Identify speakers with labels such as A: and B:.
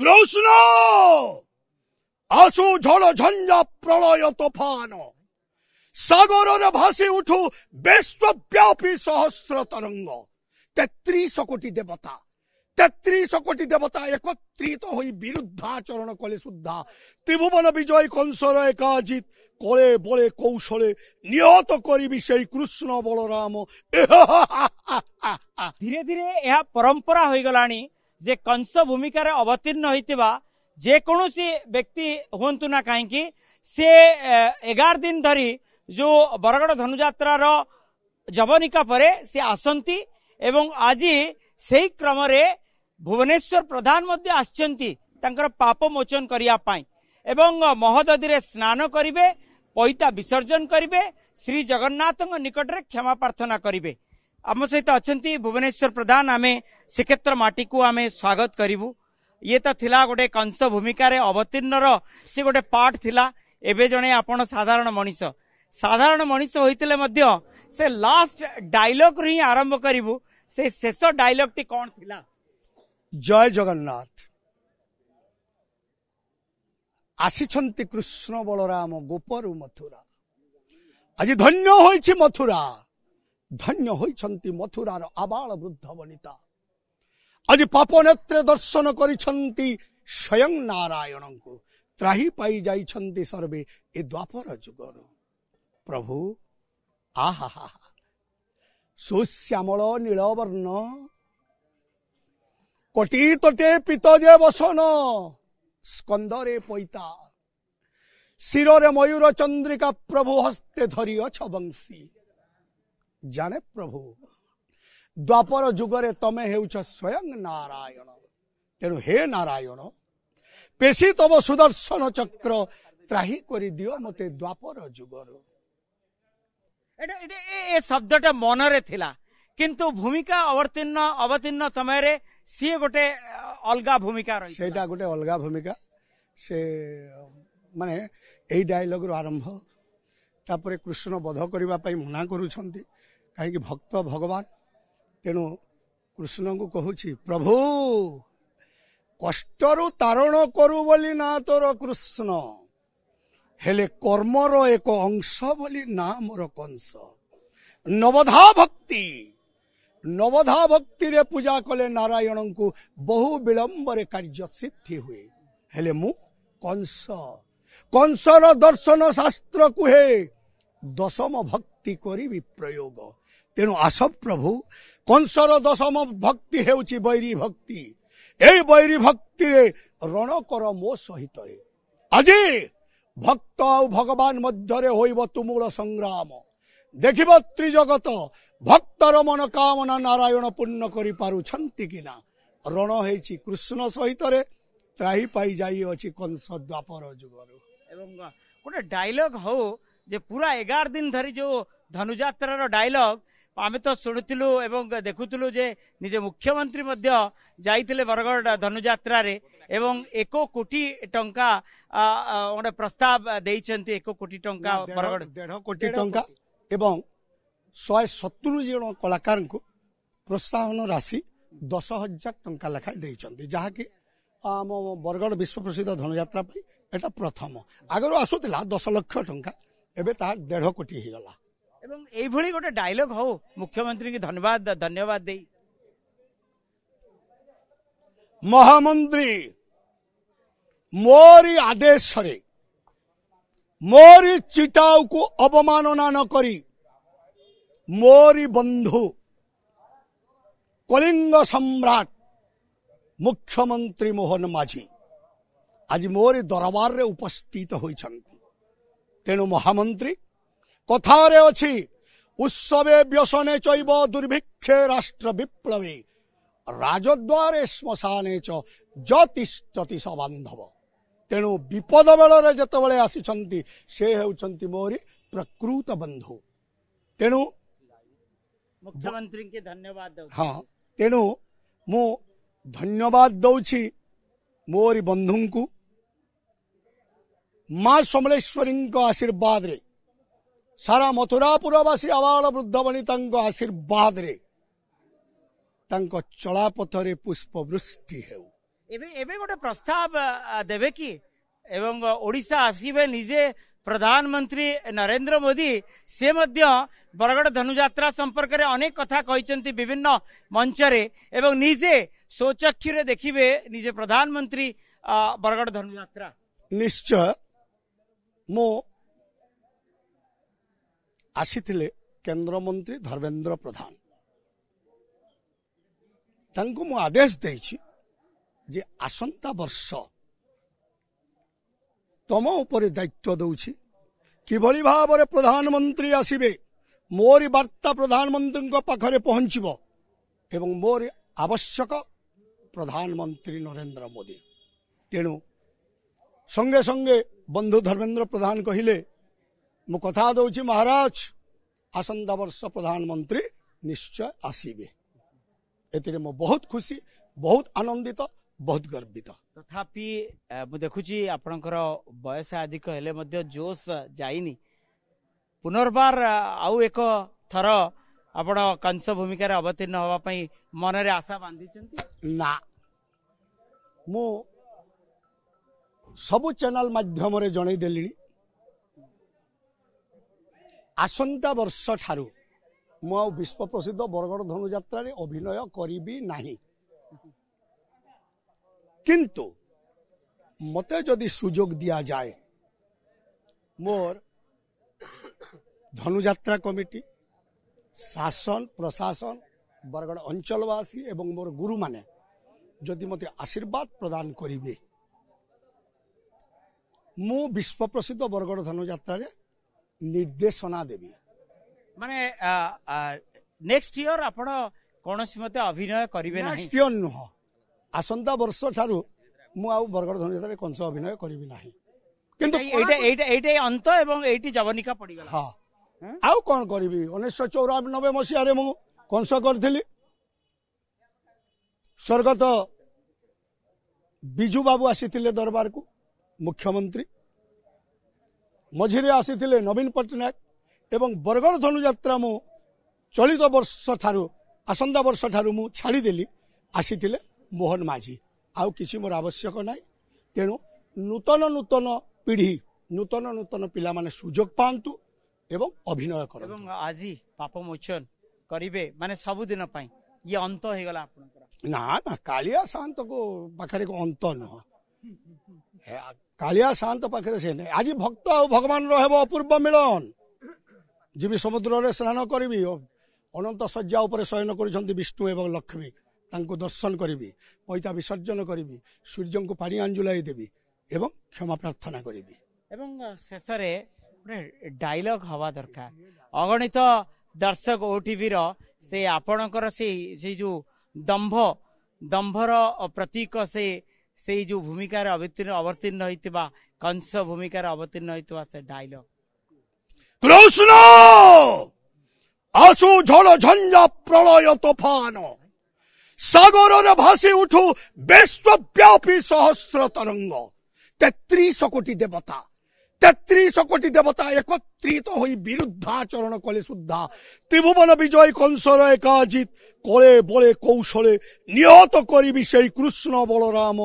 A: কৃষ্ণ আসু ঝড় ঝঞ্ঝা প্রলয় তোফান সাগরের ভাসি উঠু বিশ্বব্যাপী সহস্র তরঙ্গ ৩৩ কোটি দেবতা ৩৩ কোটি দেবতা একত্রিত হয়ে বিরুদ্ধাচরণ কলে সুদ্ধা ত্রিভুবন বিজয় কংসর একাজিত কলে বলে কৌশলে নিহত করিবি সেই কৃষ্ণ বলরাম।
B: ধীরে ধীরে यह परंपरा हो गलानी जे कंस भूमिकार अवतीर्ण होइतिबा जे कोनोसी व्यक्ति होंतु ना कहीं से 11 दिन धरी जो बरगड़ धनुजात्रार जवनिका परे से आसंती एवं आज सही क्रम रे भुवनेश्वर प्रधान मध्य आछंती तांकर पाप मोचन करिया पाई एवं महोदधि रे स्नान करिवे पैता विसर्जन करिवे श्री जगन्नाथ निकट रे क्षमा प्रार्थना करिवे। आम सहित अच्छा भुवनेश्वर प्रधान आमे श्रीक्षेत्र माटी को आमे स्वागत करिवु। ये तो थिला गोटे कंस भूमिका रे अवतीर्ण से गोटे पार्ट थिला। एबे जणे आपण साधारण मनीष होइतिले मध्य से लास्ट डायलॉग री आरंभ करिवु। से शेष डायलॉग टी कोन थिला?
A: जय जगन्नाथ आसीछंती कृष्ण बलराम गोपरु मथुरा। आज धन्य होइछि मथुरा, धन्य होइछंती मथुरार आबाल वृद्ध वनिता। आज पाप नेत्रे दर्शन करिछंती स्वयं नारायण को त्राही पाई जाइछंती सर्वे ए द्वापर जुगर। प्रभु आहा सुश्यामल नीलवर्ण कोटी तटे पितजे बसन स्कंदरे पैता शिरोरे मयूर चंद्रिका प्रभु हस्ते धरी अछ बंशी। जाने प्रभु द्वापर जुगरे तमे हेउछ स्वयं नारायण। तेणु हे नारायण पेशी तब सुदर्शन चक्र त्राही करि दियो मते द्वापर जुगर।
B: ए शब्दटा मनरे थिला किंतु भूमिका अवतीर्ण समय रे सी गोटे अलगा भूमिका रही
A: सेटा गोटे अलगा भूमिका से माने एई डायलॉग रो आरंभ तापरे कृष्ण वध करबा पई मना करूछंती कहीं भक्त भगवान। तेणु कृष्ण को कहूची प्रभु कष्टरु तारण करू बोली ना तोर कृष्ण हेले कर्मर एक अंश बोली ना मोर कंस। नवधा भक्ति रे पूजा कले नारायण को बहु विलंब रे कार्य सिद्धि हुए। हेले मु कंसर दर्शन शास्त्र कुहे दशम भक्ति करी प्रयोग। तेणु आस प्रभु कंसर दशम भक्ति हेउची बैरी भक्ति। ए बैरी भक्ति रे रण कर मो सहित रे। आज भक्त और भगवान मध्य होइब तुमुल संग्राम। देखिब त्रिजगत भक्तर मनोकामना नारायण पूर्ण करि पारुछंती कि ना। रण हेछि कृष्ण सहित रे त्राही पाई जाई अछि कंस द्वापर जुगर।
B: एवं गोटे डायलॉग हो जे पूरा 11 दिन धरी जो धनुजात्रार डायलॉग आमे तो शुणुतिलु एवं देखुतिलु जे निजे मुख्यमंत्री मध्य जाइतिले बरगड़ धनुजात्रा रे एवं 1 कोटी टंका गोटे प्रस्ताव देइछंती। 1 कोटी टंका बरगड़
A: 1.5 कोटी टंका एवं 170 जन कलाकार को प्रोत्साहन राशि 10,000 टंका लेखाई देइछंती जहा कि आम बरगड़ विश्व प्रसिद्ध धनुजात्रा पे एटा प्रथम। आगरो आसुतिला 10 लाख टंका एबे ता 1.5 कोटी ही गला।
B: एवं एई भली गोटे डायलॉग हो मुख्यमंत्री की धन्यवाद दे
A: महामंत्री मोरी आदेश रे मोरी चिटाऊ को अवमानना न करी मोरी बंधु कलिंग सम्राट मुख्यमंत्री मोहन माझी आज मोरी दरबार रे उपस्थित होइछंती। तेणु महामंत्री कथारे अछि उत्सवे व्यसने चैव दुर्भिक्षे राष्ट्र विप्लवे राजद्वारे श्मशाने च ज्योतिष्ठति स बांधव। तेणु विपद बेलरे जतबेले आसीछंती से हेउछंती मोरी प्रकृत बंधु। तेणु
B: मुख्यमंत्री के धन्यवाद दउ।
A: हाँ तेणु मु धन्यवाद दउछि मोरी बंधु को मां समलेश्वरी आशीर्वाद रे सारा मथुरापुरवासी आबाल वृद्ध वनिता आशीर्वाद रे तांको चलापथरे पुष्प वृष्टि हेउ।
B: एबे एबे गोटे प्रस्ताव देबे कि एवं ओडिशा आसीबे निजे प्रधानमंत्री नरेंद्र मोदी से मध्य बरगड़ धनुयात्रा संपर्क रे अनेक कथा कहिसेंती विभिन्न मंच रे एवं निजे सोचक्षु देखिबे निजे प्रधानमंत्री बरगड़ धनुयात्रा।
A: निश्चय मो आसीथिले केंद्र मंत्री धर्मेंद्र प्रधान तांको मु आदेश देछि जे आसंता वर्ष तम उपरे दायित्व दउछि किभଳି भाବରେ प्रधानमंत्री आसीबे मोरी वार्ता प्रधानमंत्री पाखरे पहुंचबो एवं मोरी आवश्यक प्रधानमंत्री नरेंद्र मोदी। तेणु संगे संगे बंधु धर्मेंद्र प्रधान कहिले मु कथा दउछि महाराज आसंता वर्ष प्रधानमंत्री निश्चय आसीबे। एतिरे मु बहुत खुशी बहुत आनंदित बहुत गर्वित।
B: तथापि मु देखुची आपणकर बयस अधिक हेले मध्य जोश जाइनी पुनर्बार आउ एक थर आपण कंस भूमिका रे अवतीर्ण होवा पई मन रे आशा बांधी
A: ना मु सबु चैनल माध्यम रे जणै देलिनी आसंता वर्ष ठारू मु आ विश्व प्रसिद्ध बरगड़ धनुयात्रा रे अभिनय करिबी नाही किंतु मते जदि सुजोग दिया जाए मोर धनुयात्रा कमिटी शासन प्रशासन बरगड़ अंचलवासी एवं मोर गुरु माने जदि मते आशीर्वाद प्रदान करिवे मु विश्व प्रसिद्ध बरगड़ धनुयात्रा रे निर्देशना देवी
B: माने नेक्स्ट ईयर आपण कोनोसी मते अभिनय करिवे नाही।
A: नेक्स्ट ईयर नुह आसंता वर्ष ठारू मु आ बरगड़ धनुयात्रा रे कंस अभिनय करिबी नाही किंतु
B: एटा अंत एवं एटी जवनिका पड़ी गला।
A: हां आउ कोन करिबी 1994 मसिया रे मु कंस करथिली स्वर्गत बिजू बाबू आसीथिले दरबार को मुख्यमंत्री मझिरे आसीथिले नवीन पटनायक एवं बरगड़ धनुयात्रा मु चलित वर्ष ठारू आसंता वर्ष ठारू मु छाड़ी देली आसीथिले मोहन माझी आउ किसी मोर आवश्यक नाई। तेणु नूतन नूतन पीढ़ी नूतन नूतन पिला माने सुजोग पांतु एवं अभिनय कर
B: एवं आजी पाप मोचन करिवे माने सब दिन पई ये अंत हे गला आपनकर
A: ना ना कालिया शांत को पाखरे को अंत न कालिया शांत पाखरे से नहीं आज भक्त आ भगवान रहबो अपूर्व मिलन जीवी समुद्र रे स्नान करिवि अनंत शय्या ऊपर शयन करिसंती विष्णु एवं लक्ष्मी तांको दर्शन करी पैता विसर्जन करी सूर्य को पानी अंजुलाई देवी एवं क्षमा प्रार्थना करी
B: एवं शेष डायलॉग हवा दरकार अगणित दर्शक ओटीवी से आपणकर से जो दंभ दंभर प्रतीक से जो भूमिका अवतीर्ण होइतिबा कंस भूमिका अवतीर्ण होइतिबा से डायलॉग
A: कृष्ण आसु झड़ झंझा प्रलय तोफान सागर भासी उठू विश्वव्यापी सहस्र तरंग 33 कोटी देवता एकत्रित होई विरुद्धाचरण कले सुद्धा त्रिभुवन विजय कंसर एकाजित कले बले कौशले निहत करी कृष्ण बलराम